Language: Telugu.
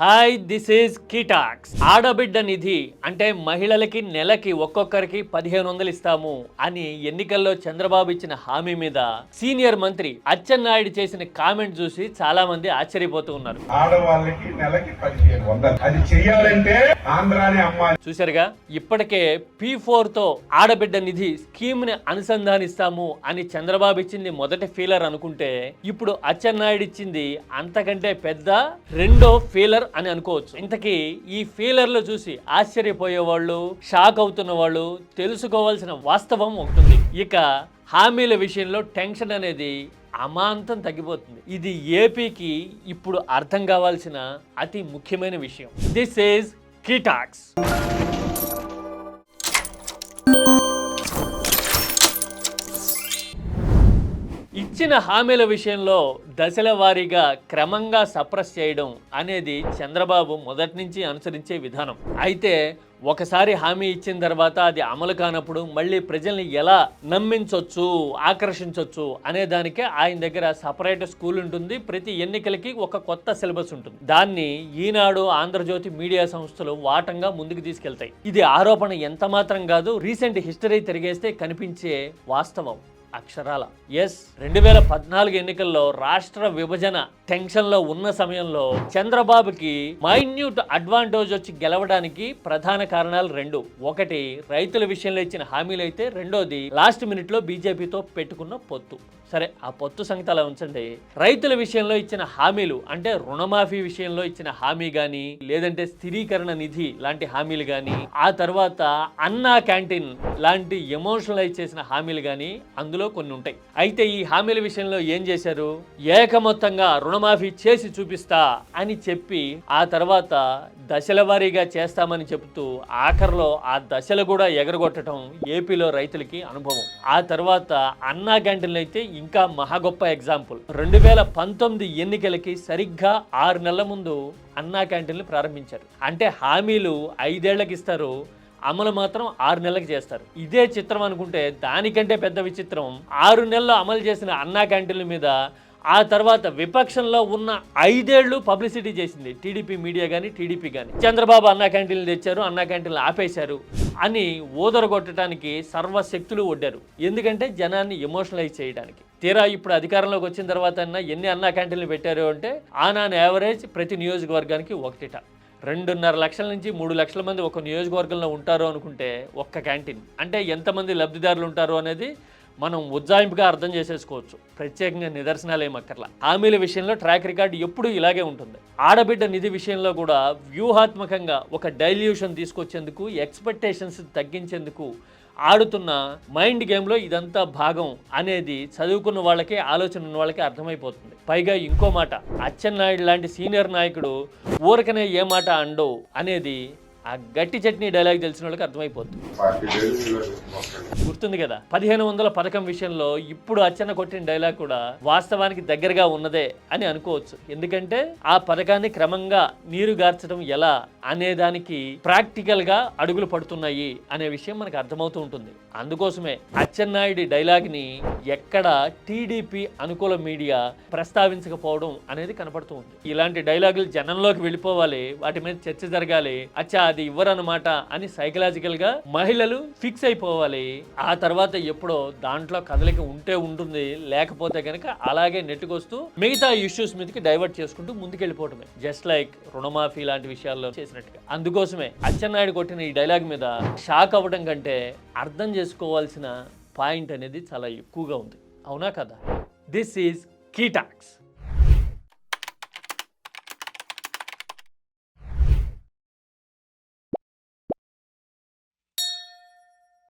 Hi, this is కీటాక్స్. ఆడబిడ్డ నిధి అంటే మహిళలకి నెలకి ఒక్కొక్కరికి 1500 ఇస్తాము అని ఎన్నికల్లో చంద్రబాబు ఇచ్చిన హామీ మీద సీనియర్ మంత్రి అచ్చెన్నాయుడు చేసిన కామెంట్ చూసి చాలా మంది ఆశ్చర్యపోతూ ఉన్నారు. ఆడవాళ్ళకి నెలకి 1500 అది చెయ్యాలంటే ఆంధ్రాని అమ్మాయి. చూశారుగా, ఇప్పటికే P4 తో ఆడబిడ్డ నిధి స్కీమ్ ని అనుసంధానిస్తాము అని చంద్రబాబు ఇచ్చింది మొదటి ఫీలర్ అనుకుంటే, ఇప్పుడు అచ్చెన్నాయుడు ఇచ్చింది అంతకంటే పెద్ద రెండో ఫీలర్ అని అనుకోవచ్చు. ఇంతకీ ఈ ఫీలర్లు చూసి ఆశ్చర్యపోయేవాళ్ళు, షాక్ అవుతున్న వాళ్ళు తెలుసుకోవాల్సిన వాస్తవం ఒకటి. ఇక హామీల విషయంలో టెన్షన్ అనేది అమాంతం తగ్గిపోతుంది. ఇది ఏపీకి ఇప్పుడు అర్థం కావాల్సిన అతి ముఖ్యమైన విషయం. దిస్ ఈజ్ కీటాక్స్. ఇచ్చిన హామీల విషయంలో దశల వారీగా క్రమంగా సప్రెస్ చేయడం అనేది చంద్రబాబు మొదటి నుంచి అనుసరించే విధానం. అయితే ఒకసారి హామీ ఇచ్చిన తర్వాత అది అమలు కానప్పుడు మళ్ళీ ప్రజల్ని ఎలా నమ్మించవచ్చు, ఆకర్షించవచ్చు అనే దానికే ఆయన దగ్గర సపరేట్ స్కూల్ ఉంటుంది. ప్రతి ఎన్నికలకి ఒక కొత్త సిలబస్ ఉంటుంది. దాన్ని ఈనాడు, ఆంధ్రజ్యోతి మీడియా సంస్థలు వాటంగా ముందుకు తీసుకెళ్తాయి. ఇది ఆరోపణ ఎంత మాత్రం కాదు, రీసెంట్ హిస్టరీ తిరిగేస్తే కనిపించే వాస్తవం అక్షరాల. 2014 ఎన్నికల్లో రాష్ట్ర విభజన టెన్షన్లో ఉన్న సమయంలో చంద్రబాబుకి మైన్యూట్ అడ్వాంటేజ్ వచ్చి గెలవడానికి ప్రధాన కారణాలు రెండు. ఒకటి రైతుల విషయంలో ఇచ్చిన హామీలు అయితే, రెండోది లాస్ట్ మినిట్లో బీజేపీతో పెట్టుకున్న పొత్తు. సరే, ఆ పొత్తు సంగతి అలా ఉంచండి. రైతుల విషయంలో ఇచ్చిన హామీలు అంటే రుణమాఫీ విషయంలో ఇచ్చిన హామీ కానీ, లేదంటే స్థిరీకరణ నిధి లాంటి హామీలు కానీ, ఆ తర్వాత అన్నా క్యాంటీన్ లాంటి ఎమోషనలైజ్ చేసిన హామీలు కానీ అందులో కొన్ని ఉంటాయి. అయితే ఈ హామీల విషయంలో ఏం చేశారు? ఏకమొత్తంగా రుణమాఫీ చేసి చూపిస్తా అని చెప్పి, ఆ తర్వాత దశల వారీగా చేస్తామని చెబుతూ ఆఖరిలో ఆ దశలు కూడా ఎగరగొట్టడం ఏపీలో రైతులకి అనుభవం. ఆ తర్వాత అన్నా క్యాంటీన్లు అయితే ఇంకా మహా గొప్ప ఎగ్జాంపుల్. 2019 ఎన్నికలకి సరిగ్గా 6 నెలల ముందు అన్నా క్యాంటీన్లు ప్రారంభించారు. అంటే హామీలు 5 ఏళ్లకి ఇస్తారు, అమలు మాత్రం 6 నెలలకు చేస్తారు. ఇదే చిత్రం అనుకుంటే దానికంటే పెద్ద విచిత్రం, 6 నెలల్లో అమలు చేసిన అన్నా క్యాంటీన్ల మీద ఆ తర్వాత విపక్షంలో ఉన్న 5 ఏళ్లు పబ్లిసిటీ చేసింది టీడీపీ మీడియా కానీ, టీడీపీ కానీ. చంద్రబాబు అన్నా క్యాంటీన్లు తెచ్చారు, అన్నా క్యాంటీన్లు ఆపేశారు అని ఊదరగొట్టడానికి సర్వశక్తులు ఒడ్డారు. ఎందుకంటే జనాన్ని ఎమోషనలైజ్ చేయడానికి. తీరా ఇప్పుడు అధికారంలోకి వచ్చిన తర్వాత ఎన్ని అన్నా క్యాంటీన్లు పెట్టారు అంటే, ఆన్ యావరేజ్ ప్రతి నియోజకవర్గానికి 1. 2.5 లక్షల నుంచి 3 లక్షల మంది ఒక నియోజకవర్గంలో ఉంటారు అనుకుంటే ఒక్క క్యాంటీన్ అంటే ఎంతమంది లబ్ధిదారులు ఉంటారు అనేది మనం ఉజ్జాయింపుగా అర్థం చేసేసుకోవచ్చు. ప్రత్యేకంగా నిదర్శనాలు ఏమక్కర్లా. హామీల విషయంలో ట్రాక్ రికార్డ్ ఎప్పుడూ ఇలాగే ఉంటుంది. ఆడబిడ్డ నిధి విషయంలో కూడా వ్యూహాత్మకంగా ఒక డైల్యూషన్ తీసుకొచ్చేందుకు, ఎక్స్పెక్టేషన్స్ తగ్గించేందుకు ఆడుతున్న మైండ్ గేమ్లో ఇదంతా భాగం అనేది చదువుకున్న వాళ్ళకి, ఆలోచన ఉన్న వాళ్ళకి అర్థమైపోతుంది. పైగా ఇంకో మాట, అచ్చెన్నాయుడు లాంటి సీనియర్ నాయకుడు ఊరకనే ఏ మాట అండో అనేది ఆ గట్టి చట్నీ డైలాగ్ తెలిసిన వాళ్ళకి అర్థమైపోతుంది. గుర్తుంది కదా, 1500 పథకం విషయంలో ఇప్పుడు అచ్చెన్న కొట్టిన డైలాగ్ కూడా వాస్తవానికి దగ్గరగా ఉన్నదే అని అనుకోవచ్చు. ఎందుకంటే ఆ పథకాన్ని క్రమంగా నీరు గార్చడం ఎలా అనే దానికి ప్రాక్టికల్ గా అడుగులు పడుతున్నాయి అనే విషయం మనకు అర్థమవుతూ ఉంటుంది. అందుకోసమే అచ్చెన్నాయుడి డైలాగ్ ని ఎక్కడ టీడీపీ అనుకూల మీడియా ప్రస్తావించకపోవడం అనేది కనపడుతూ ఉంది. ఇలాంటి డైలాగులు జనంలోకి వెళ్ళిపోవాలి, వాటి మీద చర్చ జరగాలి. అచ్చా అది ఇవ్వరన్నమాట అని సైకలాజికల్ గా మహిళలు ఫిక్స్ అయిపోవాలి. ఆ తర్వాత ఎప్పుడో దాంట్లో కదలిక ఉంటే ఉంటుంది, లేకపోతే కనుక అలాగే నెట్టుకొస్తూ మిగతా ఇష్యూస్ మీదకి డైవర్ట్ చేసుకుంటూ ముందుకెళ్ళిపోవటమే. జస్ట్ లైక్ రుణమాఫీ లాంటి విషయాల్లో చేసినట్టుగా. అందుకోసమే అచ్చెన్నాయుడు కొట్టిన ఈ డైలాగ్ మీద షాక్ అవ్వడం కంటే అర్థం చేసుకోవాల్సిన పాయింట్ అనేది చాలా ఎక్కువగా ఉంది. అవునా కదా? This is కీటాక్స్.